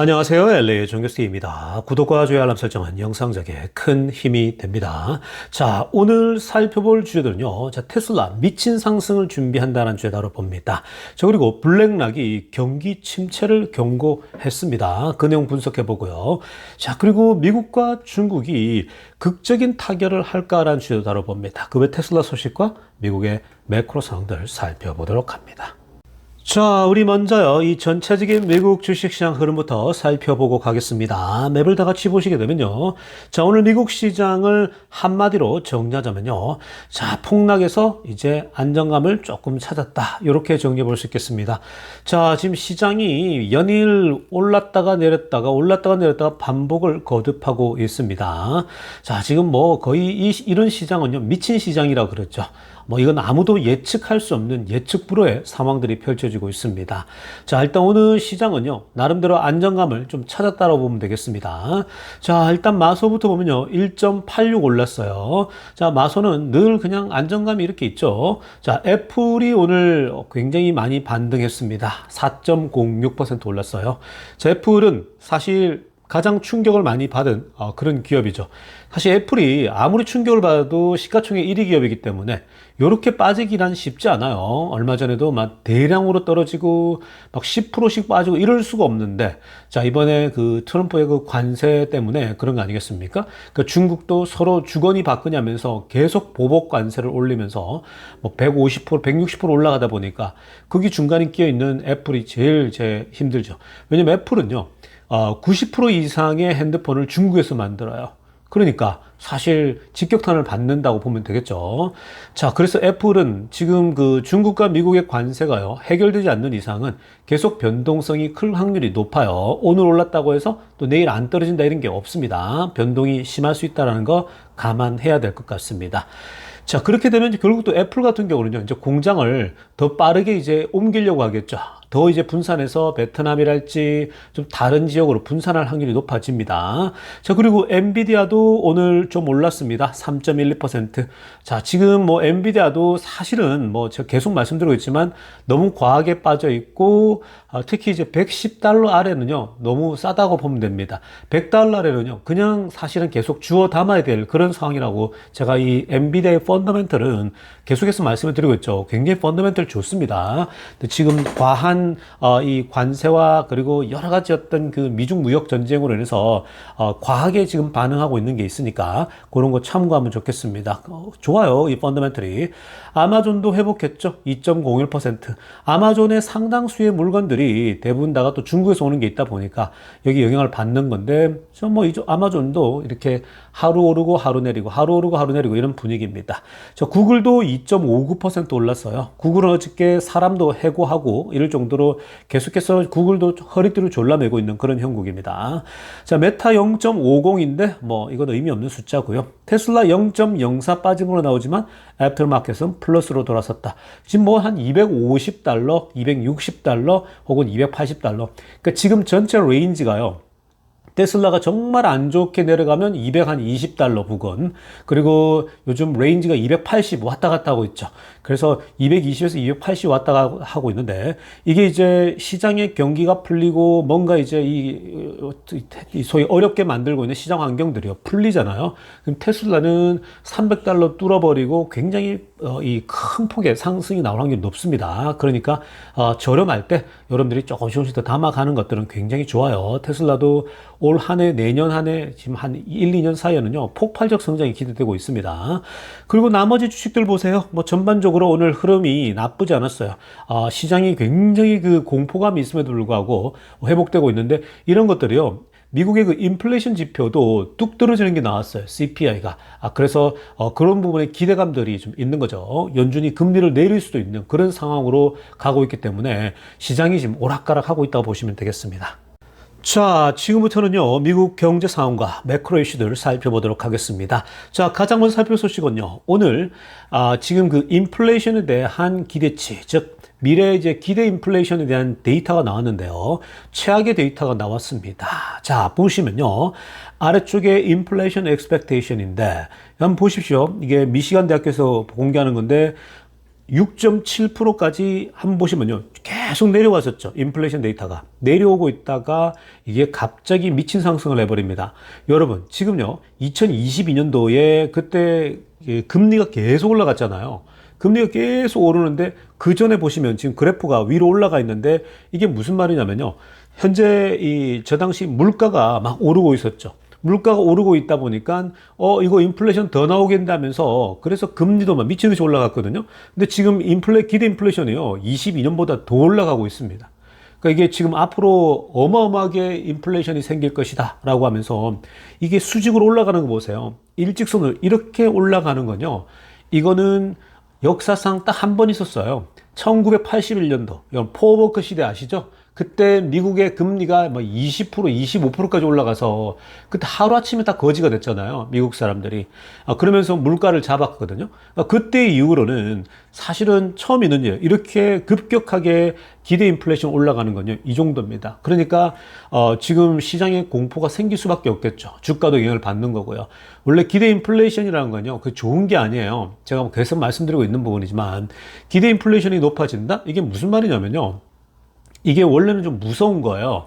안녕하세요. LA의 정교수입니다. 구독과 좋아요 알람 설정은 영상 제작에 큰 힘이 됩니다. 자, 오늘 살펴볼 주제들은요. 자, 테슬라 미친 상승을 준비한다는 주제 다뤄봅니다. 자, 그리고 블랙락이 경기 침체를 경고했습니다. 그 내용 분석해 보고요. 자, 그리고 미국과 중국이 극적인 타결을 할까라는 주제도 다뤄봅니다. 그 외 테슬라 소식과 미국의 매크로 상황들 살펴보도록 합니다. 자, 우리 먼저요, 이 전체적인 미국 주식시장 흐름부터 살펴보고 가겠습니다. 맵을 다 같이 보시게 되면요. 자, 오늘 미국 시장을 한마디로 정리하자면요. 자, 폭락에서 이제 안정감을 조금 찾았다. 이렇게 정리해 볼 수 있겠습니다. 자, 지금 시장이 연일 올랐다가 내렸다가 반복을 거듭하고 있습니다. 자, 지금 뭐 거의 이런 시장은요, 미친 시장이라고 그랬죠. 뭐 이건 아무도 예측할 수 없는 예측 불허의 상황들이 펼쳐지고 있습니다. 자, 일단 오늘 시장은요, 나름대로 안정감을 좀 찾았다고 보면 되겠습니다. 자, 일단 마소부터 보면요, 1.86 올랐어요. 자, 마소는 늘 그냥 안정감이 이렇게 있죠. 자, 애플이 오늘 굉장히 많이 반등했습니다. 4.06% 올랐어요. 자, 애플은 사실 가장 충격을 많이 받은 그런 기업이죠. 사실 애플이 아무리 충격을 받아도 시가총액 1위 기업이기 때문에 이렇게 빠지기란 쉽지 않아요. 얼마 전에도 막 대량으로 떨어지고 막 10%씩 빠지고 이럴 수가 없는데, 자, 이번에 그 트럼프의 그 관세 때문에 그런 거 아니겠습니까? 그 중국도 서로 주거니 받거니 하면서 계속 보복 관세를 올리면서 뭐 150%, 160% 올라가다 보니까 거기 중간에 끼어 있는 애플이 제일 힘들죠. 왜냐면 애플은요, 90% 이상의 핸드폰을 중국에서 만들어요. 그러니까 사실 직격탄을 받는다고 보면 되겠죠. 자, 그래서 애플은 지금 그 중국과 미국의 관세가요, 해결되지 않는 이상은 계속 변동성이 클 확률이 높아요. 오늘 올랐다고 해서 또 내일 안 떨어진다 이런 게 없습니다. 변동이 심할 수 있다는 거 감안해야 될 것 같습니다. 자, 그렇게 되면 결국 또 애플 같은 경우는요, 이제 공장을 더 빠르게 이제 옮기려고 하겠죠. 더 이제 분산해서 베트남이랄지 좀 다른 지역으로 분산할 확률이 높아집니다. 자, 그리고 엔비디아도 오늘 좀 올랐습니다. 3.12%. 자, 지금 뭐 엔비디아도 사실은 뭐 제가 계속 말씀드리고 있지만 너무 과하게 빠져 있고, 특히 이제 $110 아래는요, 너무 싸다고 보면 됩니다. $100 아래는요, 그냥 사실은 계속 주워 담아야 될 그런 상황이라고 제가 이 엔비디아의 펀더멘털은 계속해서 말씀을 드리고 있죠. 굉장히 펀더멘털 좋습니다. 근데 지금 과한 이 관세와 그리고 여러 가지 어떤 그 미중 무역 전쟁으로 인해서 과하게 지금 반응하고 있는 게 있으니까 그런 거 참고하면 좋겠습니다. 좋아요, 이 펀더멘털이. 아마존도 회복했죠. 2.01%. 아마존의 상당수의 물건들이 대부분 다가 또 중국에서 오는 게 있다 보니까 여기 영향을 받는 건데, 뭐 아마존도 이렇게 하루 오르고 하루 내리고 하루 오르고 하루 내리고 이런 분위기입니다. 저 구글도 2.59% 올랐어요. 구글은 어저께 사람도 해고하고 이럴 정도로 계속해서 구글도 허리띠를 졸라매고 있는 그런 형국입니다. 자, 메타 0.50인데 뭐 이건 의미 없는 숫자고요. 테슬라 0.04 빠진 걸로 나오지만 애프터마켓은 플러스로 돌아섰다. 지금 뭐 한 $250, $260 혹은 $280. 그러니까 지금 전체 레인지가요, 테슬라가 정말 안 좋게 내려가면 $220 부근, 그리고 요즘 레인지가 280 왔다 갔다 하고 있죠. 그래서 220에서 280 왔다 하고 있는데, 이게 이제 시장의 경기가 풀리고 뭔가 이제 이 소위 어렵게 만들고 있는 시장 환경들이요, 풀리잖아요. 그럼 테슬라는 $300 뚫어버리고 굉장히 이 큰 폭의 상승이 나올 확률이 높습니다. 그러니까 저렴할 때 여러분들이 조금씩 더 담아가는 것들은 굉장히 좋아요. 테슬라도 올 한 해, 내년 한 해, 지금 한 1, 2년 사이에는요, 폭발적 성장이 기대되고 있습니다. 그리고 나머지 주식들 보세요. 뭐 전반적으로 오늘 흐름이 나쁘지 않았어요. 시장이 굉장히 그 공포감이 있음에도 불구하고 회복되고 있는데, 이런 것들이요, 미국의 그 인플레이션 지표도 뚝 떨어지는 게 나왔어요. CPI가. 그래서 그런 부분에 기대감들이 좀 있는 거죠. 연준이 금리를 내릴 수도 있는 그런 상황으로 가고 있기 때문에 시장이 지금 오락가락하고 있다고 보시면 되겠습니다. 자, 지금부터는요, 미국 경제 상황과 매크로 이슈들을 살펴보도록 하겠습니다. 자, 가장 먼저 살펴볼 소식은요, 오늘 지금 그 인플레이션에 대한 기대치, 즉 미래 이제 기대 인플레이션에 대한 데이터가 나왔는데요, 최악의 데이터가 나왔습니다. 자, 보시면요, 아래쪽에 인플레이션 expectation인데, 한번 보십시오. 이게 미시간 대학교에서 공개하는 건데, 6.7%까지 한번 보시면요. 계속 내려왔었죠. 인플레이션 데이터가. 내려오고 있다가 이게 갑자기 미친 상승을 해버립니다. 여러분, 지금요. 2022년도에 그때 금리가 계속 올라갔잖아요. 금리가 계속 오르는데 그 전에 보시면 지금 그래프가 위로 올라가 있는데 이게 무슨 말이냐면요. 현재 저 당시 물가가 막 오르고 있었죠. 물가가 오르고 있다 보니까 이거 인플레이션 더 나오겠다면서 그래서 금리도 막 미치듯이 올라갔거든요. 근데 지금 기대 인플레이션이요 22년보다 더 올라가고 있습니다. 그러니까 이게 지금 앞으로 어마어마하게 인플레이션이 생길 것이다 라고 하면서 이게 수직으로 올라가는 거 보세요. 일직선으로 이렇게 올라가는 건요. 이거는 역사상 딱 한 번 있었어요. 1981년도 이건 포워크 시대 아시죠? 그때 미국의 금리가 뭐 20%, 25%까지 올라가서 그때 하루아침에 다 거지가 됐잖아요. 미국 사람들이. 그러면서 물가를 잡았거든요. 그때 이후로는 사실은 처음 있는 일, 이렇게 급격하게 기대 인플레이션 올라가는 건요. 이 정도입니다. 그러니까 지금 시장에 공포가 생길 수밖에 없겠죠. 주가도 영향을 받는 거고요. 원래 기대 인플레이션이라는 건요. 그 좋은 게 아니에요. 제가 계속 말씀드리고 있는 부분이지만 기대 인플레이션이 높아진다? 이게 무슨 말이냐면요. 이게 원래는 좀 무서운 거예요.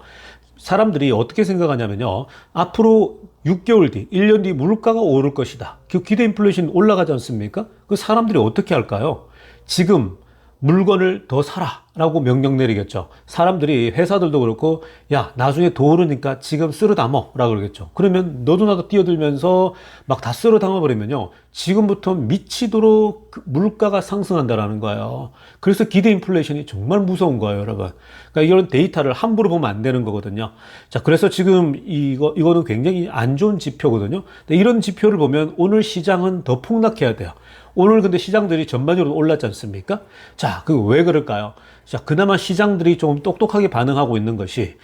사람들이 어떻게 생각하냐면요. 앞으로 6개월 뒤, 1년 뒤 물가가 오를 것이다. 그 기대 인플레이션 올라가지 않습니까? 그 사람들이 어떻게 할까요? 지금 물건을 더 사라 라고 명령 내리겠죠. 사람들이 회사들도 그렇고 야 나중에 더 오르니까 지금 쓸어 담어 라고 그러겠죠. 그러면 너도 나도 뛰어들면서 막 다 쓸어 담아 버리면요 지금부터 미치도록 물가가 상승한다라는 거예요. 그래서 기대 인플레이션이 정말 무서운 거예요, 여러분. 그러니까 이런 데이터를 함부로 보면 안 되는 거거든요. 자, 그래서 지금 이거는 굉장히 안 좋은 지표거든요. 근데 이런 지표를 보면 오늘 시장은 더 폭락해야 돼요. 오늘 근데 시장들이 전반적으로 올랐지 않습니까? 자, 그 왜 그럴까요? 자, 그나마 시장들이 좀 똑똑하게 반응하고 있는 것이,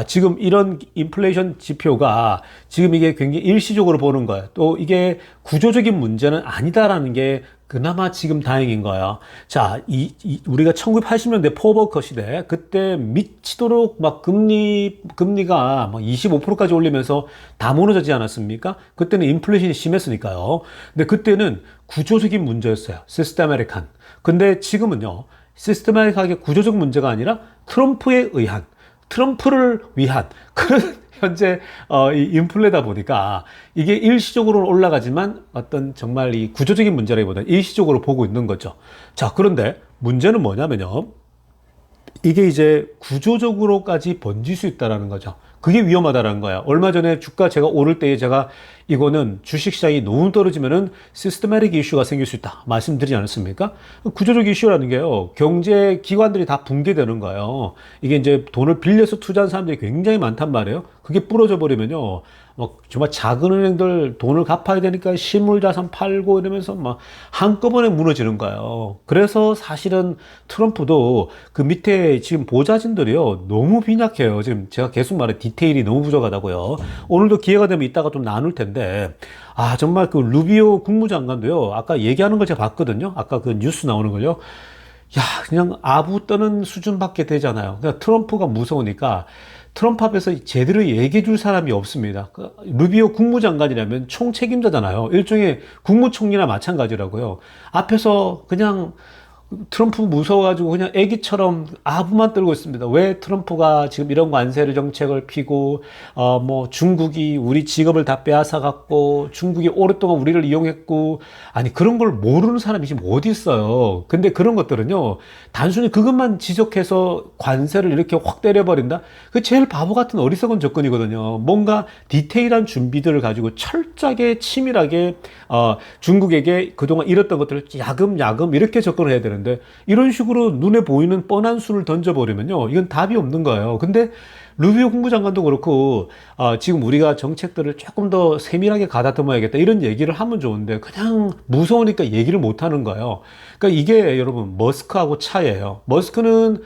지금 이런 인플레이션 지표가 지금 이게 굉장히 일시적으로 보는 거예요. 또 이게 구조적인 문제는 아니다라는 게 그나마 지금 다행인 거예요. 자, 우리가 1980년대 포버커 시대, 그때 미치도록 막 금리가 막 25%까지 올리면서 다 무너지지 않았습니까? 그때는 인플레이션이 심했으니까요. 근데 그때는 구조적인 문제였어요. 시스테마틱한. 근데 지금은요, 시스테마틱하게 구조적 문제가 아니라 트럼프를 위한 그런 현재 이 인플레다 보니까 이게 일시적으로 올라가지만 어떤 정말 이 구조적인 문제라기보다는 일시적으로 보고 있는 거죠. 자, 그런데 문제는 뭐냐면요. 이게 이제 구조적으로까지 번질 수 있다는 거죠. 그게 위험하다는 거야. 얼마 전에 주가 제가 오를 때에 제가 이거는 주식시장이 너무 떨어지면은 시스테마틱 이슈가 생길 수 있다 말씀드리지 않았습니까? 구조적 이슈라는 게요. 경제 기관들이 다 붕괴되는 거예요. 이게 이제 돈을 빌려서 투자한 사람들이 굉장히 많단 말이에요. 그게 부러져 버리면요. 정말 작은 은행들 돈을 갚아야 되니까 실물자산 팔고 이러면서 막 한꺼번에 무너지는 거예요. 그래서 사실은 트럼프도 그 밑에 지금 보좌진들이요. 너무 빈약해요. 지금 제가 계속 말해 디테일이 너무 부족하다고요. 오늘도 기회가 되면 이따가 좀 나눌 텐데, 정말 그 루비오 국무장관도요. 아까 얘기하는 걸 제가 봤거든요. 아까 그 뉴스 나오는 걸요. 야, 그냥 아부 떠는 수준밖에 되잖아요. 그러니까 트럼프가 무서우니까 트럼프 앞에서 제대로 얘기해 줄 사람이 없습니다. 루비오 국무장관이라면 총책임자잖아요. 일종의 국무총리나 마찬가지라고요. 앞에서 그냥 트럼프 무서워가지고 그냥 애기처럼 아부만 떨고 있습니다. 왜 트럼프가 지금 이런 관세를 정책을 피고, 중국이 우리 직업을 다 빼앗아갔고, 중국이 오랫동안 우리를 이용했고, 아니, 그런 걸 모르는 사람이 지금 어디 있어요. 근데 그런 것들은요, 단순히 그것만 지적해서 관세를 이렇게 확 때려버린다? 그 제일 바보 같은 어리석은 접근이거든요. 뭔가 디테일한 준비들을 가지고 철저하게 치밀하게, 중국에게 그동안 잃었던 것들을 야금야금 이렇게 접근을 해야 되는데, 이런 식으로 눈에 보이는 뻔한 수를 던져버리면요 이건 답이 없는 거예요. 근데 루비오 국무장관도 그렇고 지금 우리가 정책들을 조금 더 세밀하게 가다듬어야겠다 이런 얘기를 하면 좋은데 그냥 무서우니까 얘기를 못 하는 거예요. 그러니까 이게 여러분 머스크하고 차이예요. 머스크는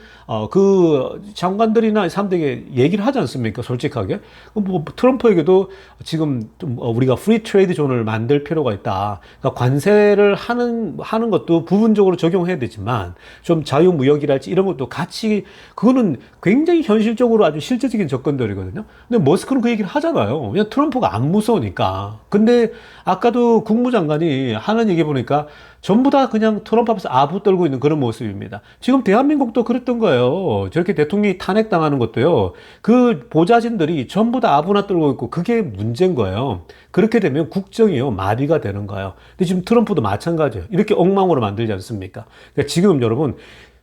그 장관들이나 사람들에게 얘기를 하지 않습니까? 솔직하게. 뭐 트럼프에게도 지금 좀 우리가 프리 트레이드 존을 만들 필요가 있다. 그러니까 관세를 하는 것도 부분적으로 적용해야 되지만 좀 자유무역이랄지 이런 것도 같이 그거는 굉장히 현실적으로 아주 실제 실제적인 접근들이거든요. 근데 머스크는 그 얘기를 하잖아요. 그냥 트럼프가 안 무서우니까. 근데 아까도 국무장관이 하는 얘기 보니까 전부 다 그냥 트럼프 앞에서 아부 떨고 있는 그런 모습입니다. 지금 대한민국도 그랬던 거예요. 저렇게 대통령이 탄핵당하는 것도요. 그 보좌진들이 전부 다 아부나 떨고 있고 그게 문제인 거예요. 그렇게 되면 국정이요. 마비가 되는 거예요. 근데 지금 트럼프도 마찬가지예요. 이렇게 엉망으로 만들지 않습니까? 그러니까 지금 여러분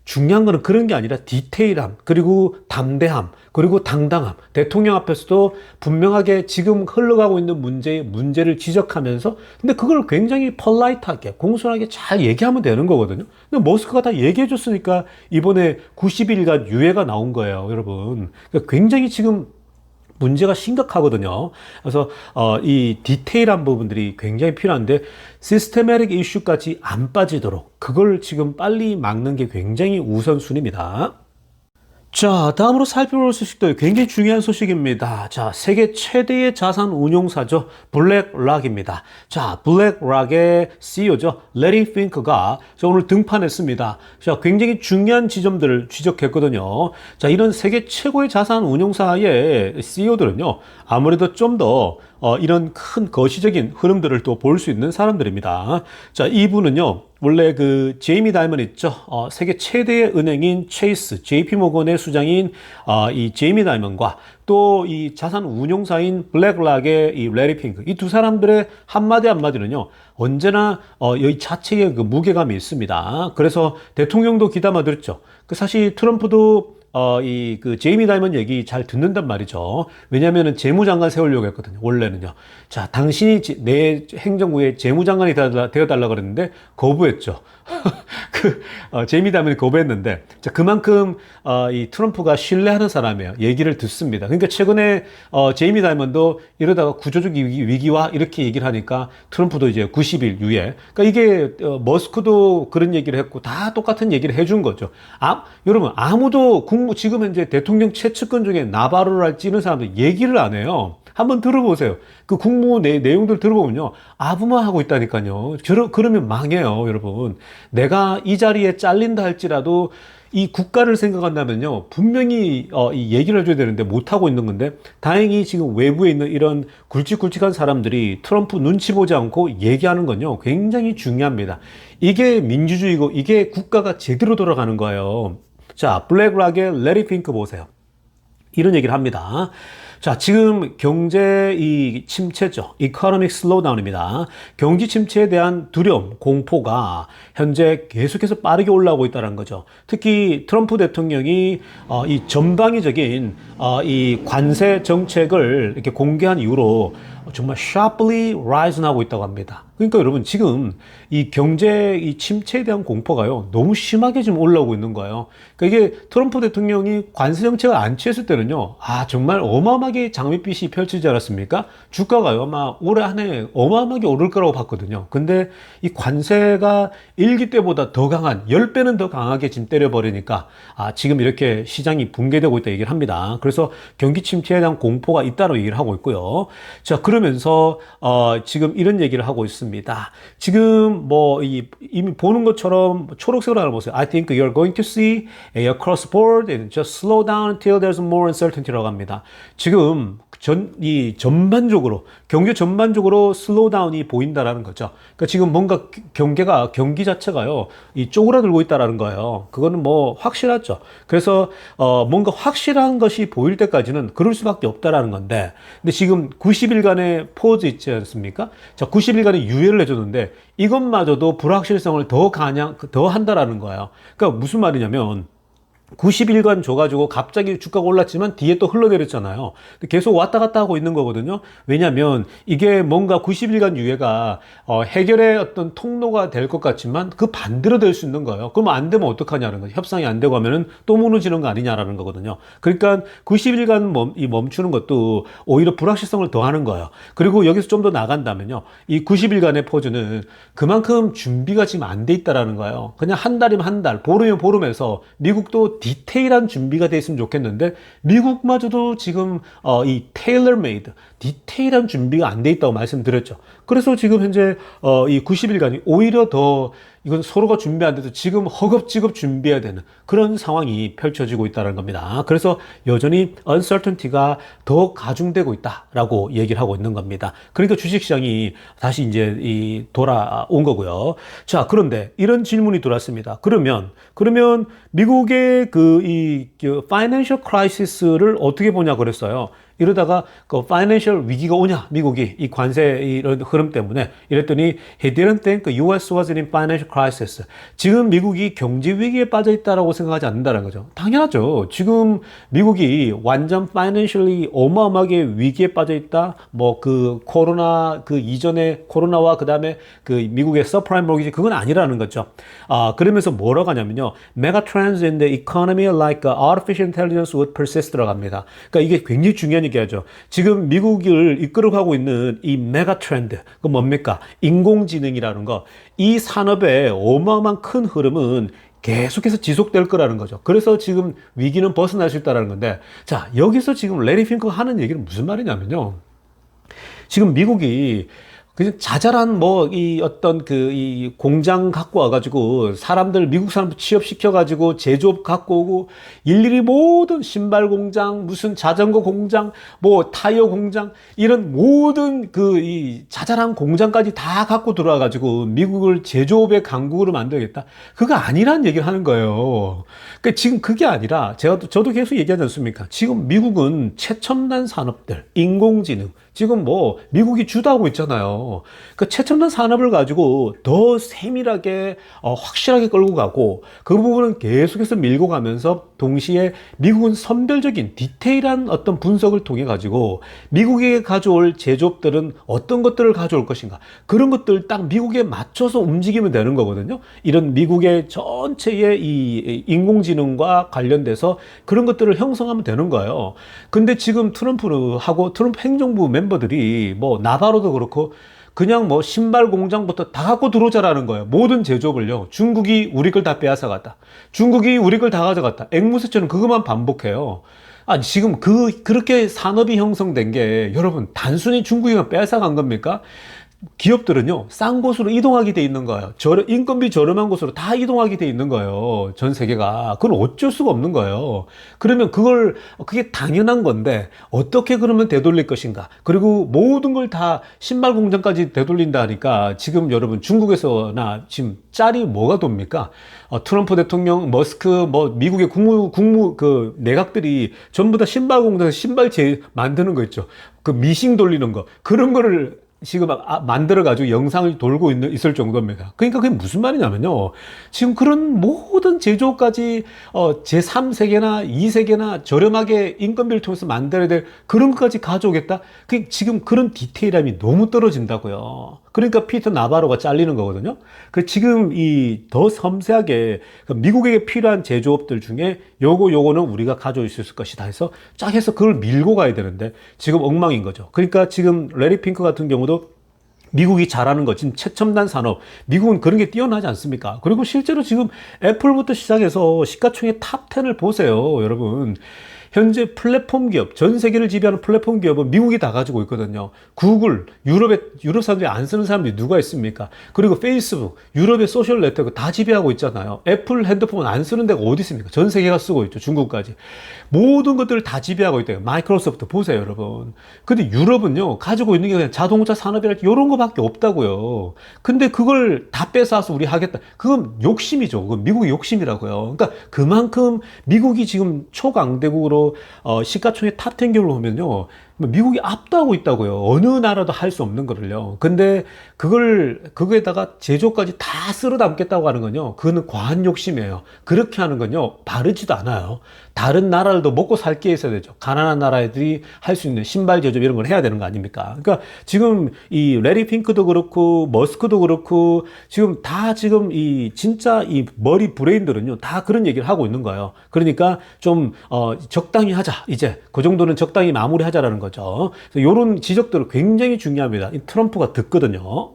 중요한 거는 그런 게 아니라 디테일함, 그리고 담대함, 그리고 당당함. 대통령 앞에서도 분명하게 지금 흘러가고 있는 문제를 지적하면서, 근데 그걸 굉장히 펄라이트하게, 공손하게 잘 얘기하면 되는 거거든요. 근데 머스크가 다 얘기해 줬으니까 이번에 90일간 유예가 나온 거예요, 여러분. 그러니까 굉장히 지금 문제가 심각하거든요. 그래서 이 디테일한 부분들이 굉장히 필요한데 시스테매틱 이슈까지 안 빠지도록 그걸 지금 빨리 막는 게 굉장히 우선순위입니다. 자, 다음으로 살펴볼 소식도 굉장히 중요한 소식입니다. 자, 세계 최대의 자산 운용사죠. 블랙락입니다. 자, 블랙락의 CEO죠. 레리 핑크가 오늘 등판했습니다. 자, 굉장히 중요한 지점들을 지적했거든요. 자, 이런 세계 최고의 자산 운용사의 CEO들은요, 아무래도 좀 더 이런 큰 거시적인 흐름들을 또 볼 수 있는 사람들입니다. 자, 이분은요, 원래 그 제이미 다이먼 있죠. 세계 최대의 은행인 체이스, JP 모건의 수장인 이 제이미 다이먼과 또 이 자산 운용사인 블랙락의 이 레리 핑크, 이 두 사람들의 한마디 한마디는요, 언제나 이 자체의 그 무게감이 있습니다. 그래서 대통령도 귀담아 들었죠. 그 사실 트럼프도 그 제이미 다이먼 얘기 잘 듣는단 말이죠. 왜냐면은 재무장관 세우려고 했거든요. 원래는요. 자, 당신이 내 행정부의 재무장관이 되어달라 그랬는데 거부했죠. 제이미 다이먼이 거부했는데, 자, 그만큼 이 트럼프가 신뢰하는 사람이에요. 얘기를 듣습니다. 그러니까 최근에 제이미 다이먼도 이러다가 구조적 위기와 이렇게 얘기를 하니까 트럼프도 이제 90일 유예. 그러니까 이게 머스크도 그런 얘기를 했고 다 똑같은 얘기를 해준 거죠. 여러분 아무도 지금 현재 대통령 최측근 중에 나바로랄지 이런 사람들 얘기를 안 해요. 한번 들어보세요. 그 국무 내용들 들어보면요. 아부만 하고 있다니까요. 그러면 망해요, 여러분. 내가 이 자리에 잘린다 할지라도 이 국가를 생각한다면요. 분명히 이 얘기를 해줘야 되는데 못하고 있는 건데 다행히 지금 외부에 있는 이런 굵직굵직한 사람들이 트럼프 눈치 보지 않고 얘기하는 건요. 굉장히 중요합니다. 이게 민주주의고 이게 국가가 제대로 돌아가는 거예요. 자, 블랙락의 레리 핑크 보세요. 이런 얘기를 합니다. 자, 지금 경제 이 침체죠. 이코노믹 슬로우다운입니다. 경기 침체에 대한 두려움, 공포가 현재 계속해서 빠르게 올라오고 있다는 거죠. 특히 트럼프 대통령이 이 전방위적인 이 관세 정책을 이렇게 공개한 이후로 정말 sharply rise 하고 있다고 합니다. 그러니까 여러분 지금 이 경제 이 침체에 대한 공포가요 너무 심하게 지금 올라오고 있는 거예요. 그러니까 이게 트럼프 대통령이 관세 정책을 안 취했을 때는요, 정말 어마어마하게 장밋빛이 펼치지 않았습니까? 주가가요 아마 올해 한 해 어마어마하게 오를 거라고 봤거든요. 근데 이 관세가 일기 때보다 더 강한 10배는 더 강하게 지금 때려버리니까 지금 이렇게 시장이 붕괴되고 있다 얘기를 합니다. 그래서 경기 침체에 대한 공포가 있다고 얘기를 하고 있고요. 자, 그러면서 지금 이런 얘기를 하고 있습니다. 지금 이미 보는 것처럼 초록색으로 하나 보세요. I think you're going to see across the board and just slow down until there's more uncertainty라고 합니다. 지금 전반적으로 경기 전반적으로 슬로우다운이 보인다라는 거죠. 그러니까 지금 뭔가 경기 자체가요 이 쪼그라들고 있다라는 거예요. 그거는 뭐 확실하죠. 그래서 뭔가 확실한 것이 보일 때까지는 그럴 수밖에 없다라는 건데, 근데 지금 90일간의 포즈 있지 않습니까? 자, 90일간의 유예를 해줬는데 이것마저도 불확실성을 더 한다라는 거예요. 그러니까 무슨 말이냐면 90일간 줘가지고 갑자기 주가가 올랐지만 뒤에 또 흘러내렸잖아요. 계속 왔다 갔다 하고 있는 거거든요. 왜냐면 이게 뭔가 90일간 유예가 해결의 어떤 통로가 될 것 같지만 그 반대로 될 수 있는 거예요. 그럼 안 되면 어떡하냐는 거죠. 협상이 안 되고 하면은 또 무너지는 거 아니냐라는 거거든요. 그러니까 90일간 멈추는 것도 오히려 불확실성을 더하는 거예요. 그리고 여기서 좀 더 나간다면요, 이 90일간의 포즈는 그만큼 준비가 지금 안 돼 있다라는 거예요. 그냥 한 달이면 한 달, 보름이면 보름에서 미국도 디테일한 준비가 돼 있으면 좋겠는데 미국마저도 지금 이 테일러 메이드 디테일한 준비가 안 돼 있다고 말씀드렸죠. 그래서 지금 현재 이 90일간이 오히려 더 이건 서로가 준비 안 돼도 지금 허겁지겁 준비해야 되는 그런 상황이 펼쳐지고 있다는 겁니다. 그래서 여전히 uncertainty가 더 가중되고 있다라고 얘기를 하고 있는 겁니다. 그러니까 주식시장이 다시 이제 돌아온 거고요. 자, 그런데 이런 질문이 들어왔습니다. 그러면 미국의 그 financial crisis를 어떻게 보냐 그랬어요. 이러다가 그 파이낸셜 위기가 오냐 미국이 이 관세 이런 흐름 때문에 이랬더니 he didn't think the US was in financial crisis. 지금 미국이 경제 위기에 빠져 있다라고 생각하지 않는다는 거죠. 당연하죠. 지금 미국이 완전 financially 어마어마하게 위기에 빠져 있다. 뭐 그 코로나 그 이전에 코로나와 그다음에 그 미국의 서프라임 모기지 그건 아니라는 거죠. 그러면서 뭐라고 하냐면요. mega trends in the economy like artificial intelligence would persist라고 합니다. 그러니까 이게 굉장히 중요한 얘기하죠. 지금 미국을 이끌어가고 있는 이 메가 트렌드, 그 뭡니까? 인공지능이라는 거. 이 산업의 어마어마한 큰 흐름은 계속해서 지속될 거라는 거죠. 그래서 지금 위기는 벗어날 수 있다는 건데, 자, 여기서 지금 레리 핑크가 하는 얘기는 무슨 말이냐면요. 지금 미국이 그냥 자잘한 이 어떤 이 공장 갖고 와가지고 사람들 미국 사람들 취업시켜가지고 제조업 갖고 오고 일일이 모든 신발 공장 무슨 자전거 공장 뭐 타이어 공장 이런 모든 이 자잘한 공장까지 다 갖고 들어와가지고 미국을 제조업의 강국으로 만들겠다 그거 아니란 얘기를 하는 거예요. 그러니까 지금 그게 아니라 저도 계속 얘기하지 않습니까? 지금 미국은 최첨단 산업들 인공지능 지금 미국이 주도하고 있잖아요. 그 최첨단 산업을 가지고 더 세밀하게 확실하게 끌고 가고 그 부분은 계속해서 밀고 가면서 동시에 미국은 선별적인 디테일한 어떤 분석을 통해 가지고 미국에 가져올 제조업들은 어떤 것들을 가져올 것인가 그런 것들 딱 미국에 맞춰서 움직이면 되는 거거든요. 이런 미국의 전체의 이 인공지능과 관련돼서 그런 것들을 형성하면 되는 거예요. 근데 지금 트럼프 행정부 멤버들이 나바로도 그렇고 그냥 신발 공장부터 다 갖고 들어오자라는 거예요. 모든 제조업을요. 중국이 우리 걸 다 빼앗아갔다. 중국이 우리 걸 다 가져갔다. 앵무새처럼 그것만 반복해요. 아니, 지금 그렇게 산업이 형성된 게 여러분 단순히 중국이만 빼앗아간 겁니까? 기업들은요, 싼 곳으로 이동하게 돼 있는 거예요. 인건비 저렴한 곳으로 다 이동하게 돼 있는 거예요. 전 세계가. 그건 어쩔 수가 없는 거예요. 그러면 그게 당연한 건데, 어떻게 그러면 되돌릴 것인가? 그리고 모든 걸 다 신발 공장까지 되돌린다 하니까, 지금 여러분 중국에서나 지금 짤이 뭐가 돕니까? 트럼프 대통령, 머스크, 미국의 내각들이 전부 다 신발 공장에서 만드는 거 있죠. 그 미싱 돌리는 거. 그런 거를 지금 만들어가지고 영상을 돌고 있을 정도입니다. 그러니까 그게 무슨 말이냐면요. 지금 그런 모든 제조까지 제3세계나 2세계나 저렴하게 인건비를 통해서 만들어야 될 그런 것까지 가져오겠다? 지금 그런 디테일함이 너무 떨어진다고요. 그러니까 피터 나바로가 잘리는 거거든요. 지금 더 섬세하게 미국에게 필요한 제조업들 중에 요거는 우리가 가져올 수 있을 것이다 해서 쫙 해서 그걸 밀고 가야 되는데 지금 엉망인 거죠. 그러니까 지금 레리 핑크 같은 경우도 미국이 잘하는 거, 지금 최첨단 산업, 미국은 그런 게 뛰어나지 않습니까? 그리고 실제로 지금 애플부터 시작해서 시가총액 탑 10을 보세요, 여러분. 현재 플랫폼 기업, 전 세계를 지배하는 플랫폼 기업은 미국이 다 가지고 있거든요. 구글, 유럽 사람들이 안 쓰는 사람들이 누가 있습니까? 그리고 페이스북, 유럽의 소셜 네트워크 다 지배하고 있잖아요. 애플 핸드폰 안 쓰는 데가 어디 있습니까? 전 세계가 쓰고 있죠. 중국까지. 모든 것들을 다 지배하고 있대요. 마이크로소프트 보세요, 여러분. 근데 유럽은요, 가지고 있는 게 그냥 자동차 산업이랄지 이런 거밖에 없다고요. 근데 그걸 다 뺏어와서 우리 하겠다. 그건 욕심이죠. 그건 미국의 욕심이라고요. 그러니까 그만큼 미국이 지금 초강대국으로 시가총액 탑 10 기업을 보면요. 미국이 압도하고 있다고요. 어느 나라도 할 수 없는 거를요. 근데 그거에다가 제조까지 다 쓸어 담겠다고 하는 건요. 그거는 과한 욕심이에요. 그렇게 하는 건요. 바르지도 않아요. 다른 나라들도 먹고 살기 위해서 해야 되죠. 가난한 나라들이 할 수 있는 신발 제조업 이런 걸 해야 되는 거 아닙니까? 그러니까 지금 이 레리 핑크도 그렇고 머스크도 그렇고 지금 진짜 머리 브레인들은요. 다 그런 얘기를 하고 있는 거예요. 그러니까 좀 적당히 하자. 이제 그 정도는 적당히 마무리하자라는 거죠. 이런 지적들은 굉장히 중요합니다. 이 트럼프가 듣거든요.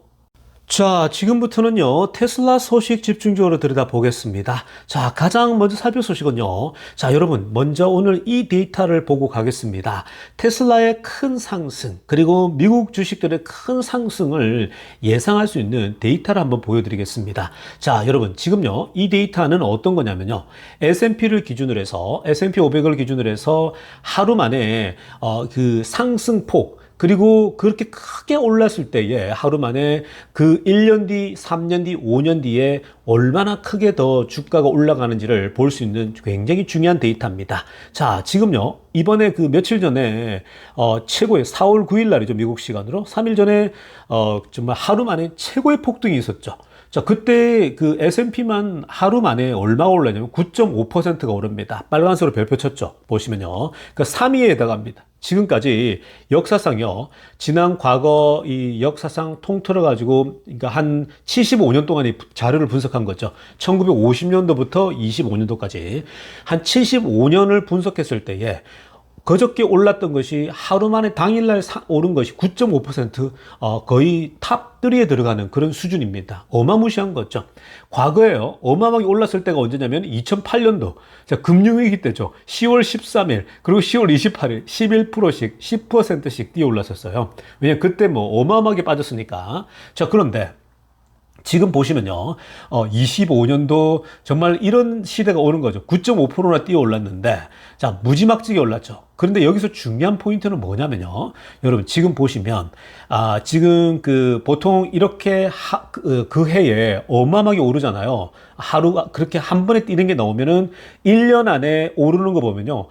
자, 지금부터는요, 테슬라 소식 집중적으로 들여다보겠습니다. 자, 가장 먼저 살펴볼 소식은요. 자, 여러분, 먼저 오늘 이 데이터를 보고 가겠습니다. 테슬라의 큰 상승, 그리고 미국 주식들의 큰 상승을 예상할 수 있는 데이터를 한번 보여드리겠습니다. 자, 여러분, 지금요, 이 데이터는 어떤 거냐면요. S&P를 기준으로 해서, S&P 500을 기준으로 해서 하루 만에, 그 상승폭, 그리고 그렇게 크게 올랐을 때에 하루 만에 그 1년 뒤, 3년 뒤, 5년 뒤에 얼마나 크게 더 주가가 올라가는지를 볼 수 있는 굉장히 중요한 데이터입니다. 자, 지금요, 이번에 그 며칠 전에, 최고의 4월 9일 날이죠. 미국 시간으로. 3일 전에, 정말 하루 만에 최고의 폭등이 있었죠. 자, 그때 그 S&P만 하루 만에 얼마가 올랐냐면 9.5%가 오릅니다. 빨간색으로 별표 쳤죠. 보시면요. 그러니까 3위에 해당합니다. 지금까지 역사상요, 지난 과거 이 역사상 통틀어 가지고, 그러니까 한 75년 동안의 자료를 분석한 거죠. 1950년도부터 25년도까지 한 75년을 분석했을 때에 그저께 올랐던 것이 하루 만에 당일날 오른 것이 9.5%, 거의 탑3에 들어가는 그런 수준입니다. 어마무시한 거죠. 과거에요, 어마어마하게 올랐을 때가 언제냐면 2008년도, 자, 금융위기 때죠. 10월 13일, 그리고 10월 28일, 11%씩, 10%씩 뛰어 올랐었어요. 왜냐면 그때 뭐 어마어마하게 빠졌으니까. 자, 그런데 지금 보시면요, 25년도 정말 이런 시대가 오는 거죠. 9.5%나 뛰어 올랐는데, 자, 무지막지게 올랐죠. 그런데 여기서 중요한 포인트는 뭐냐면요, 여러분, 지금 보시면, 지금 그 보통 이렇게 그 해에 어마어마하게 오르잖아요. 하루가 그렇게 한 번에 뛰는 게 나오면은 1년 안에 오르는 거 보면요.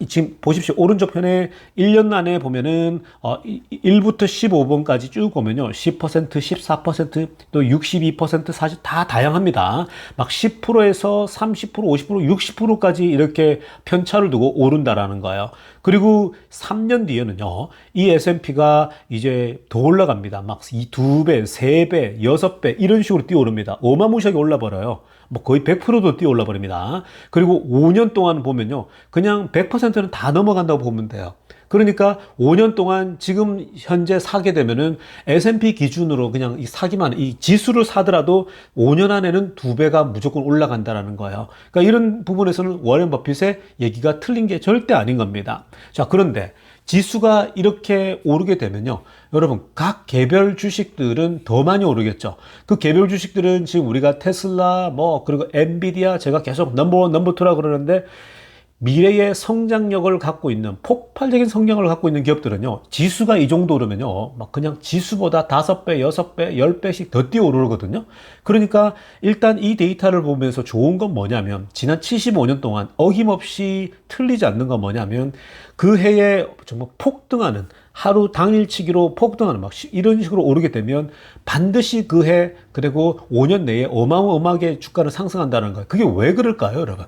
지금 보십시오. 오른쪽 편에 1년 안에 보면은, 1부터 15번까지 쭉 보면요. 10%, 14%, 또 62% 사실 다 다양합니다. 막 10%에서 30%, 50%, 60%까지 이렇게 편차를 두고 오른다라는 거예요. 그리고 3년 뒤에는요, 이 S&P가 이제 더 올라갑니다. 막 이 2배, 3배, 6배, 이런 식으로 뛰어오릅니다. 어마무시하게 올라버려요. 뭐 거의 100%도 뛰어 올라 버립니다. 그리고 5년 동안 보면요, 그냥 100%는 다 넘어간다고 보면 돼요. 그러니까 5년 동안 지금 현재 사게 되면은 S&P 기준으로 그냥 이 지수를 사더라도 5년 안에는 2배가 무조건 올라간다라는 거예요. 그러니까 이런 부분에서는 워렌 버핏의 얘기가 틀린 게 절대 아닌 겁니다. 자, 그런데 지수가 이렇게 오르게 되면요, 여러분, 각 개별 주식들은 더 많이 오르겠죠. 그 개별 주식들은 지금 우리가 테슬라, 그리고 엔비디아, 제가 계속 넘버원, 넘버2라 그러는데, 미래의 성장력을 갖고 있는, 폭발적인 성장을 갖고 있는 기업들은요, 지수가 이 정도 오르면요, 막 그냥 지수보다 5배, 6배, 10배씩 더 뛰어 오르거든요. 그러니까 일단 이 데이터를 보면서 좋은 건 뭐냐면, 지난 75년 동안 어김없이 틀리지 않는 건 뭐냐면, 그 해에 정말 폭등하는, 하루 당일치기로 폭등하는 막 이런 식으로 오르게 되면 반드시 그 해, 그리고 5년 내에 어마어마하게 주가는 상승한다는 거예요. 그게 왜 그럴까요, 여러분?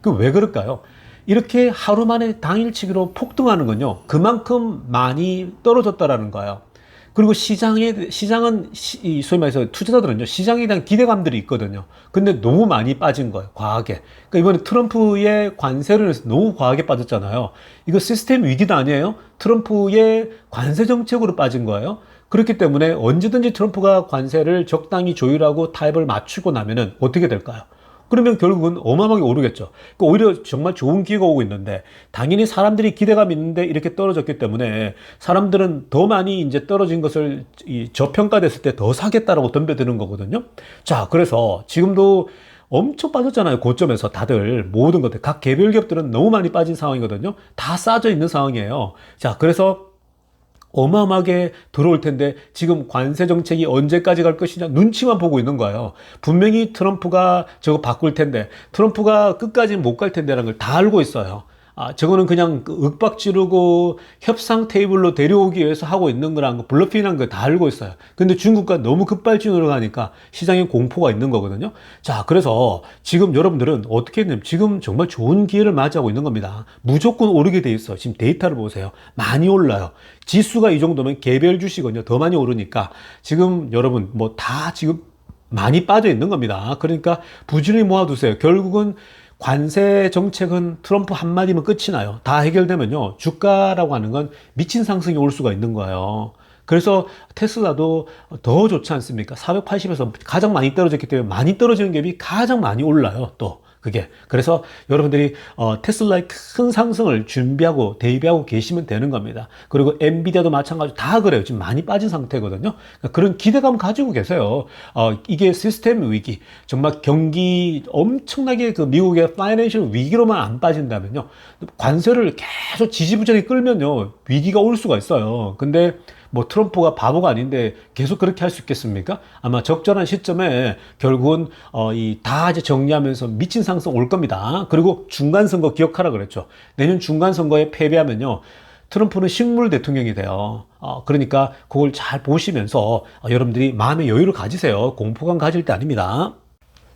그 왜 그럴까요? 이렇게 하루 만에 당일치기로 폭등하는 건요, 그만큼 많이 떨어졌다라는 거예요. 그리고 시장은, 소위 말해서 투자자들은요, 시장에 대한 기대감들이 있거든요. 근데 너무 많이 빠진 거예요, 과하게. 그러니까 이번에 트럼프의 관세를 해서 너무 과하게 빠졌잖아요. 이거 시스템 위기도 아니에요? 트럼프의 관세 정책으로 빠진 거예요. 그렇기 때문에 언제든지 트럼프가 관세를 적당히 조율하고 타입을 맞추고 나면은 어떻게 될까요? 그러면 결국은 어마어마하게 오르겠죠. 그러니까 오히려 정말 좋은 기회가 오고 있는데, 당연히 사람들이 기대감이 있는데 이렇게 떨어졌기 때문에 사람들은 더 많이 이제 떨어진 것을 저평가됐을 때 더 사겠다라고 덤벼드는 거거든요. 자, 그래서 지금도 엄청 빠졌잖아요. 고점에서 다들 모든 것들, 각 개별 기업들은 너무 많이 빠진 상황이거든요. 다 싸져 있는 상황이에요. 자, 그래서 어마어마하게 들어올 텐데 지금 관세 정책이 언제까지 갈 것이냐 눈치만 보고 있는 거예요. 분명히 트럼프가 저거 바꿀 텐데, 트럼프가 끝까지는 못 갈 텐데라는 걸 다 알고 있어요. 저거는 그냥 윽박 지르고 협상 테이블로 데려오기 위해서 하고 있는 거라는 거, 블러핑이라는 걸 다 알고 있어요. 근데 중국과 너무 급발진으로 가니까 시장에 공포가 있는 거거든요. 자, 그래서 지금 여러분들은 어떻게 했냐면 지금 정말 좋은 기회를 맞이하고 있는 겁니다. 무조건 오르게 돼 있어요. 지금 데이터를 보세요. 많이 올라요. 지수가 이 정도면 개별 주식은요, 더 많이 오르니까 지금 여러분 다 지금 많이 빠져 있는 겁니다. 그러니까 부지런히 모아두세요. 결국은 관세 정책은 트럼프 한마디면 끝이 나요. 다 해결되면요, 주가라고 하는 건 미친 상승이 올 수가 있는 거예요. 그래서 테슬라도 더 좋지 않습니까? 480에서 가장 많이 떨어졌기 때문에 많이 떨어지는 갭이 가장 많이 올라요, 또. 그게. 그래서 여러분들이 테슬라의 큰 상승을 준비하고 대비하고 계시면 되는 겁니다. 그리고 엔비디아도 마찬가지로 다 그래요. 지금 많이 빠진 상태거든요. 그러니까 그런 기대감 가지고 계세요. 이게 시스템 위기, 정말 경기 엄청나게 그 미국의 파이낸셜 위기로만 안 빠진다면요. 관세를 계속 지지부진하게 끌면요. 위기가 올 수가 있어요. 근데 뭐 트럼프가 바보가 아닌데 계속 그렇게 할 수 있겠습니까? 아마 적절한 시점에 결국은 이 다 이제 정리하면서 미친 상승 올 겁니다. 그리고 중간 선거 기억하라 그랬죠. 내년 중간 선거에 패배하면요. 트럼프는 식물 대통령이 돼요. 그러니까 그걸 잘 보시면서 여러분들이 마음의 여유를 가지세요. 공포감 가질 때 아닙니다.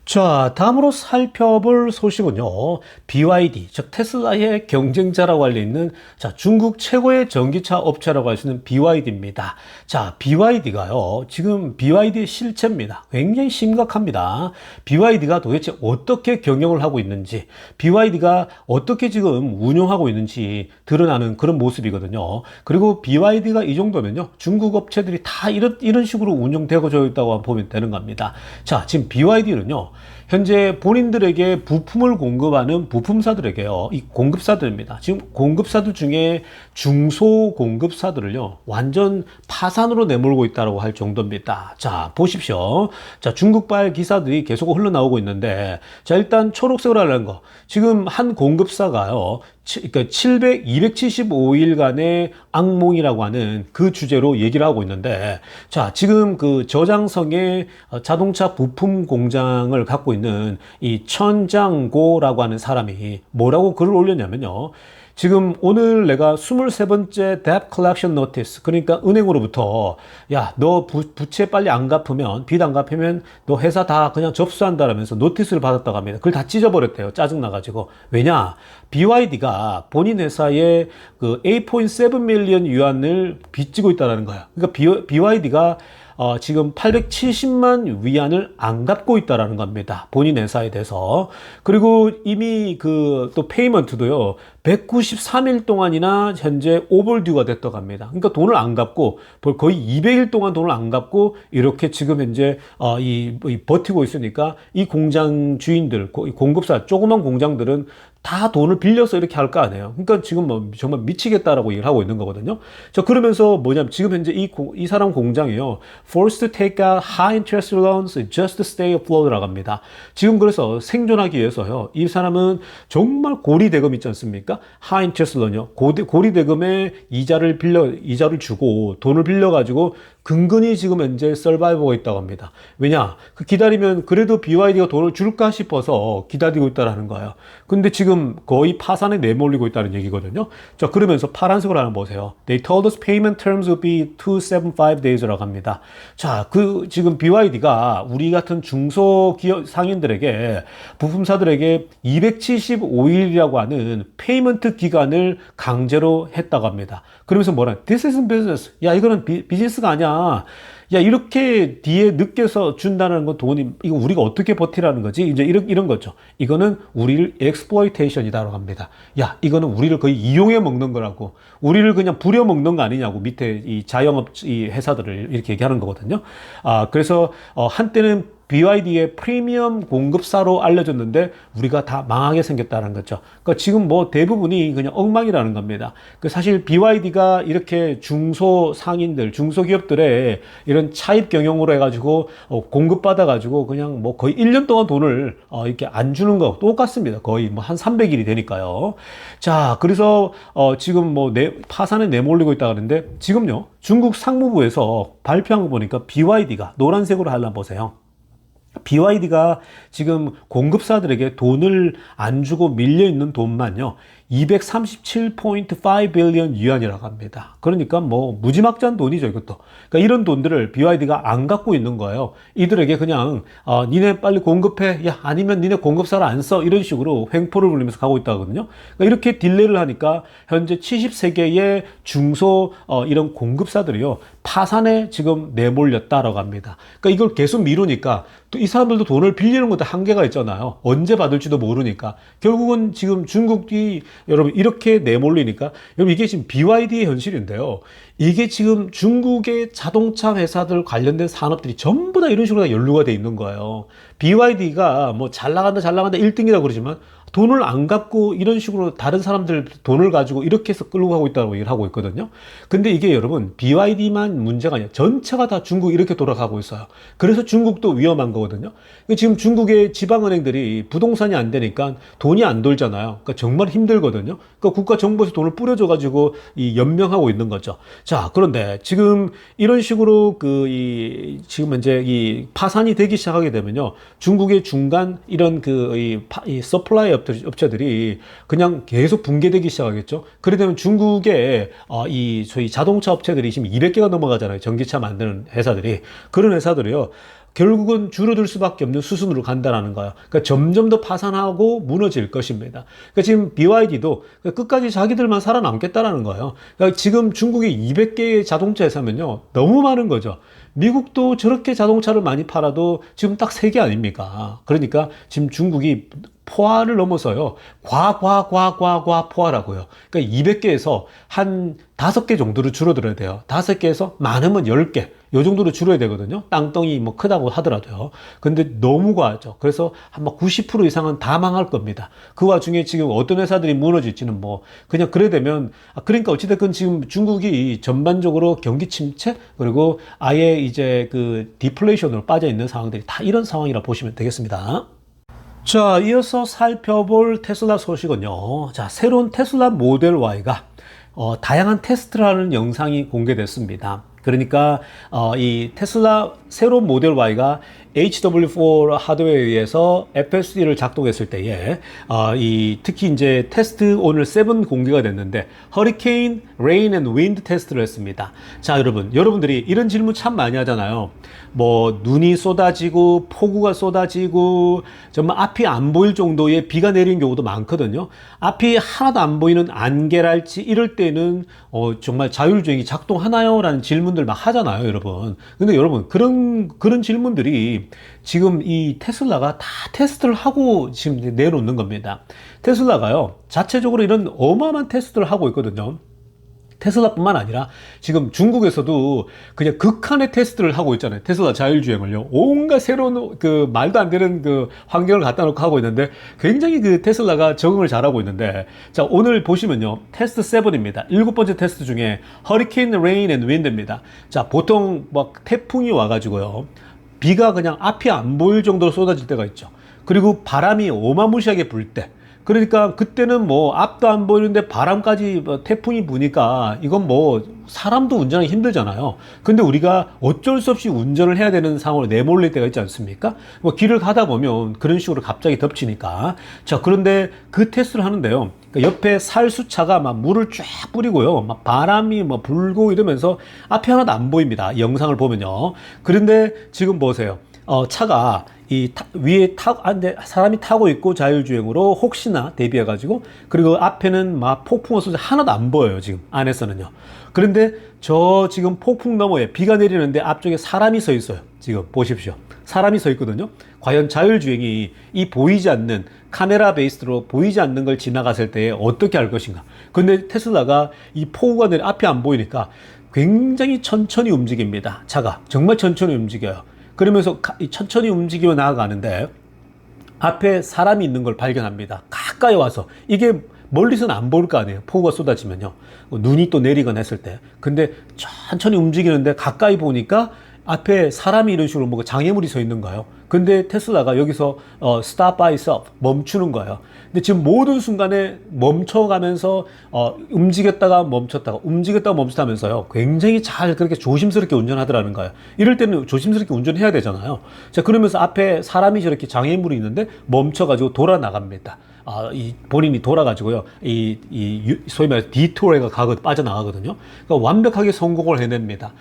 자, 다음으로 살펴볼 소식은요. BYD, 즉 테슬라의 경쟁자라고 알려있는 자, 중국 최고의 전기차 업체라고 할 수 있는 BYD입니다. 자, BYD가요. 지금 BYD의 실체입니다. 굉장히 심각합니다. BYD가 도대체 어떻게 경영을 하고 있는지, BYD가 어떻게 지금 운영하고 있는지 드러나는 그런 모습이거든요. 그리고 BYD가 이 정도면요. 중국 업체들이 다 이런 식으로 운영되고 있다고 보면 되는 겁니다. 자, 지금 BYD는요. 현재 본인들에게 부품을 공급하는 부품사들에게요. 이 공급사들입니다. 지금 공급사들 중에 중소 공급사들을요. 완전 파산으로 내몰고 있다고 할 정도입니다. 자, 보십시오. 자, 중국발 기사들이 계속 흘러나오고 있는데 자, 일단 초록색으로 하려는 거. 지금 한 공급사가요. 그러니까 275일간의 악몽이라고 하는 그 주제로 얘기를 하고 있는데 자, 지금 그 저장성의 자동차 부품 공장을 갖고 있는 이 천장고라고 하는 사람이 뭐라고 글을 올렸냐면요. 지금 오늘 내가 23번째 debt collection notice, 그러니까 은행으로부터 야, 너 부채 빨리 안 갚으면, 빚 안 갚으면 너 회사 다 그냥 접수한다라면서 노티스를 받았다고 합니다. 그걸 다 찢어버렸대요. 짜증나가지고. 왜냐? BYD가 본인 회사에 그 8.7 밀리언 유안을 빚지고 있다는 거야. 그러니까 BYD가 지금 870만 위안을 안 갚고 있다라는 겁니다. 본인 회사에 대해서. 그리고 이미 그 또 페이먼트도요. 193일 동안이나 현재 오버듀가 됐다고 합니다. 그러니까 돈을 안 갚고 거의 200일 동안 돈을 안 갚고 이렇게 지금 현재 버티고 있으니까 이 공장 주인들, 공급사 조그만 공장들은 다 돈을 빌려서 이렇게 할 거 아니에요. 그러니까 지금 뭐 정말 미치겠다라고 얘기를 하고 있는 거거든요. 자, 그러면서 뭐냐면 지금 현재 이 사람 공장이요. Forced to take out high interest loans just to stay afloat라고 합니다. 지금 그래서 생존하기 위해서요. 이 사람은 정말 고리대금 있지 않습니까? high interest loan요. 고리대금에 이자를 주고 돈을 빌려가지고 근근히 지금 현재 서바이버가 있다고 합니다. 왜냐? 기다리면 그래도 BYD가 돈을 줄까 싶어서 기다리고 있다라는 거예요. 근데 지금 거의 파산에 내몰리고 있다는 얘기거든요. 자, 그러면서 파란색으로 하나 보세요. They told us payment terms would be 275 days라고 합니다. 자, 지금 BYD가 우리 같은 중소기업 상인들에게, 부품사들에게 275일이라고 하는 페이먼트 기간을 강제로 했다고 합니다. 그러면서 뭐라, This isn't business. 야, 이거는 비즈니스가 아니야. 야, 이렇게 뒤에 늦게서 준다는 건 돈이, 이거 우리가 어떻게 버티라는 거지? 이제 이런 거죠. 이거는 우리를 exploitation이다라고 합니다. 야, 이거는 우리를 거의 이용해 먹는 거라고. 우리를 그냥 부려 먹는 거 아니냐고. 밑에 이 자영업 이 회사들을 이렇게 얘기하는 거거든요. 그래서 한때는 BYD의 프리미엄 공급사로 알려졌는데 우리가 다 망하게 생겼다는 거죠. 그러니까 지금 뭐 대부분이 그냥 엉망이라는 겁니다. 사실 BYD가 이렇게 중소상인들, 중소기업들의 이런 차입 경영으로 해가지고 공급받아가지고 그냥 뭐 거의 1년 동안 돈을 이렇게 안 주는 거 똑같습니다. 거의 뭐 한 300일이 되니까요. 자, 그래서 지금 뭐 파산에 내몰리고 있다 그러는데 지금요, 중국 상무부에서 발표한 거 보니까 BYD가 노란색으로 하려면 보세요. BYD가 지금 공급사들에게 돈을 안 주고 밀려있는 돈만요 237.5 빌리언 유안이라고 합니다. 그러니까 뭐 무지막지한 돈이죠, 이것도. 그러니까 이런 돈들을 BYD가 안 갖고 있는 거예요. 이들에게 그냥 니네 빨리 공급해, 야, 아니면 니네 공급사를 안 써, 이런 식으로 횡포를 부리면서 가고 있다거든요. 그러니까 이렇게 딜레이를 하니까 현재 73개의 중소 이런 공급사들이요 파산에 지금 내몰렸다라고 합니다. 그러니까 이걸 계속 미루니까 또 이 사람들도 돈을 빌리는 것도 한계가 있잖아요. 언제 받을지도 모르니까. 결국은 지금 중국이 여러분 이렇게 내몰리니까 여러분 이게 지금 BYD의 현실인데요. 이게 지금 중국의 자동차 회사들 관련된 산업들이 전부 다 이런 식으로 다 연루가 돼 있는 거예요. BYD가 뭐 잘 나간다 1등이라고 그러지만 돈을 안 갖고 이런 식으로 다른 사람들 돈을 가지고 이렇게 해서 끌고 가고 있다고 얘기를 하고 있거든요. 근데 이게 여러분 BYD만 문제가 아니라 전체가 다 중국 이렇게 돌아가고 있어요. 그래서 중국도 위험한 거거든요. 지금 중국의 지방은행들이 부동산이 안 되니까 돈이 안 돌잖아요. 그러니까 정말 힘들거든요. 그러니까 국가 정부에서 돈을 뿌려줘 가지고 이 연명하고 있는 거죠. 자, 그런데 지금 이런 식으로 지금 이제 이 파산이 되기 시작하게 되면요. 중국의 중간 이런 이 서플라이 업체들이 그냥 계속 붕괴되기 시작하겠죠. 그래 되면 중국의 이 저희 자동차 업체들이 지금 200개가 넘어가잖아요. 전기차 만드는 회사들이. 그런 회사들이요. 결국은 줄어들 수밖에 없는 수순으로 간다라는 거예요. 그러니까 점점 더 파산하고 무너질 것입니다. 그러니까 지금 BYD도 끝까지 자기들만 살아남겠다라는 거예요. 그러니까 지금 중국이 200개의 자동차 회사면요. 너무 많은 거죠. 미국도 저렇게 자동차를 많이 팔아도 지금 딱 3개 아닙니까? 그러니까 지금 중국이 포화를 넘어서요. 포화라고요. 그러니까 200개에서 한 5개 정도로 줄어들어야 돼요. 5개에서 많으면 10개. 요 정도로 줄여야 되거든요. 땅덩이 뭐 크다고 하더라도요. 근데 너무 과하죠. 그래서 한 90% 이상은 다 망할 겁니다. 그 와중에 지금 어떤 회사들이 무너질지는 뭐 그냥 그래 되면 그러니까 어찌됐건 지금 중국이 전반적으로 경기 침체 그리고 아예 이제 그 디플레이션으로 빠져 있는 상황들이 다 이런 상황이라 보시면 되겠습니다. 자, 이어서 살펴볼 테슬라 소식은요. 자, 새로운 테슬라 모델 Y가 다양한 테스트를 하는 영상이 공개됐습니다. 그러니까 이 테슬라 새로운 모델 Y가 HW4 하드웨어에 의해서 FSD를 작동했을 때에 특히 이제 테스트 오늘 7 공개가 됐는데 허리케인, 레인 앤 윈드 테스트를 했습니다. 자, 여러분들이 이런 질문 참 많이 하잖아요. 뭐 눈이 쏟아지고 폭우가 쏟아지고 정말 앞이 안 보일 정도의 비가 내리는 경우도 많거든요. 앞이 하나도 안 보이는 안개랄지 이럴 때는 정말 자율주행이 작동하나요? 라는 질문들 막 하잖아요, 여러분. 근데 여러분 그런 질문들이 지금 이 테슬라가 다 테스트를 하고 지금 내놓는 겁니다. 테슬라가요 자체적으로 이런 어마어마한 테스트를 하고 있거든요. 테슬라뿐만 아니라 지금 중국에서도 그냥 극한의 테스트를 하고 있잖아요. 테슬라 자율주행을요. 온갖 새로운 말도 안 되는 환경을 갖다 놓고 하고 있는데 굉장히 테슬라가 적응을 잘하고 있는데 자, 오늘 보시면요. 테스트 7입니다. 7번째 테스트 중에 허리케인, 레인 앤 윈드입니다. 자, 보통 막 태풍이 와가지고요. 비가 그냥 앞이 안 보일 정도로 쏟아질 때가 있죠. 그리고 바람이 어마무시하게 불 때. 그러니까 그때는 뭐 앞도 안 보이는데 바람까지 태풍이 부니까 이건 뭐 사람도 운전하기 힘들잖아요. 근데 우리가 어쩔 수 없이 운전을 해야 되는 상황으로 내몰릴 때가 있지 않습니까? 뭐 길을 가다 보면 그런 식으로 갑자기 덮치니까. 자, 그런데 그 테스트를 하는데요. 그러니까 옆에 살수차가 막 물을 쫙 뿌리고요. 막 바람이 뭐 불고 이러면서 앞이 하나도 안 보입니다. 이 영상을 보면요. 그런데 지금 보세요. 차가 위에 사람이 타고 있고 자율주행으로 혹시나 대비해가지고 그리고 앞에는 막 폭풍우 소리 하나도 안 보여요. 지금 안에서는요. 그런데 저 지금 폭풍 너머에 비가 내리는데 앞쪽에 사람이 서 있어요. 지금 보십시오. 사람이 서 있거든요. 과연 자율주행이 이 보이지 않는 카메라 베이스로 보이지 않는 걸 지나갔을 때 어떻게 할 것인가. 근데 테슬라가 이 폭우가 앞이 안 보이니까 굉장히 천천히 움직입니다. 차가 정말 천천히 움직여요. 그러면서 천천히 움직여 나아가는데 앞에 사람이 있는 걸 발견합니다. 가까이 와서. 이게 멀리서는 안 보일 거 아니에요. 폭우가 쏟아지면요. 눈이 또 내리거나 했을 때. 근데 천천히 움직이는데 가까이 보니까 앞에 사람이 이런 식으로 뭔가 장애물이 서 있는 거예요. 근데 테슬라가 여기서 stop by stop 멈추는 거예요. 근데 지금 모든 순간에 멈춰가면서 움직였다가 멈췄다가 움직였다가 멈췄다면서요. 굉장히 잘 그렇게 조심스럽게 운전하더라는 거예요. 이럴 때는 조심스럽게 운전해야 되잖아요. 자, 그러면서 앞에 사람이 저렇게 장애물이 있는데 멈춰가지고 돌아 나갑니다. 본인이 돌아가지고요. 소위 말해서 디토어가 빠져나가거든요. 그러니까 완벽하게 성공을 해냅니다.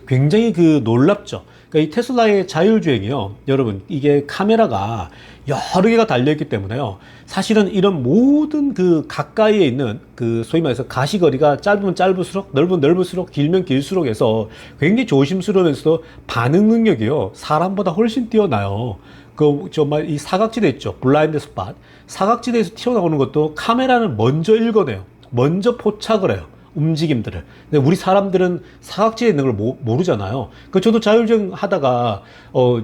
굉장히 놀랍죠. 그러니까 이 테슬라의 자율주행이요. 여러분, 이게 카메라가 여러 개가 달려있기 때문에요. 사실은 이런 모든 그 가까이에 있는 그 소위 말해서 가시거리가 짧으면 짧을수록 넓으면 넓을수록 길면 길수록 해서 굉장히 조심스러우면서도 반응 능력이요. 사람보다 훨씬 뛰어나요. 그 정말 이 사각지대 있죠. 블라인드 스팟. 사각지대에서 튀어나오는 것도 카메라는 먼저 읽어내요. 먼저 포착을 해요. 움직임들을. 근데 우리 사람들은 사각지대에 있는 걸 모르잖아요. 그 저도 자율주행 하다가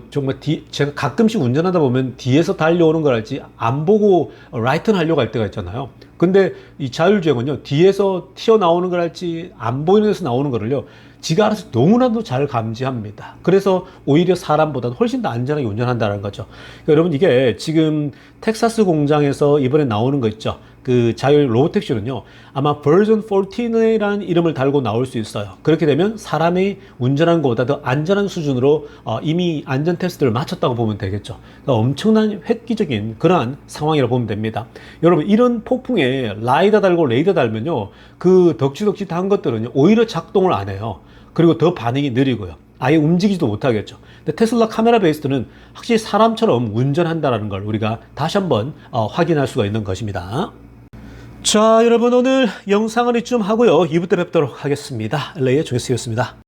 정말 제가 가끔씩 운전하다 보면 뒤에서 달려오는 걸 알지 안 보고 라이턴 하려고 할 때가 있잖아요. 근데 이 자율주행은요, 뒤에서 튀어나오는 걸 알지 안 보이는 데서 나오는 거를요, 지가 알아서 너무나도 잘 감지합니다. 그래서 오히려 사람보다는 훨씬 더 안전하게 운전한다는 거죠. 그러니까 여러분, 이게 지금 텍사스 공장에서 이번에 나오는 거 있죠. 그 자율 로보택시는요, 아마 버전 14이라는 이름을 달고 나올 수 있어요. 그렇게 되면 사람이 운전하는 것보다 더 안전한 수준으로 이미 안전 테스트를 마쳤다고 보면 되겠죠. 그러니까 엄청난 획기적인 그러한 상황이라고 보면 됩니다. 여러분, 이런 폭풍에 라이더 달고 레이더 달면요, 그 덕지덕지한 것들은요, 오히려 작동을 안 해요. 그리고 더 반응이 느리고요. 아예 움직이지도 못하겠죠. 근데 테슬라 카메라 베이스는 확실히 사람처럼 운전한다는 걸 우리가 다시 한번 확인할 수가 있는 것입니다. 자, 여러분, 오늘 영상은 이쯤 하고요. 2부 때 뵙도록 하겠습니다. LA의 조회수였습니다.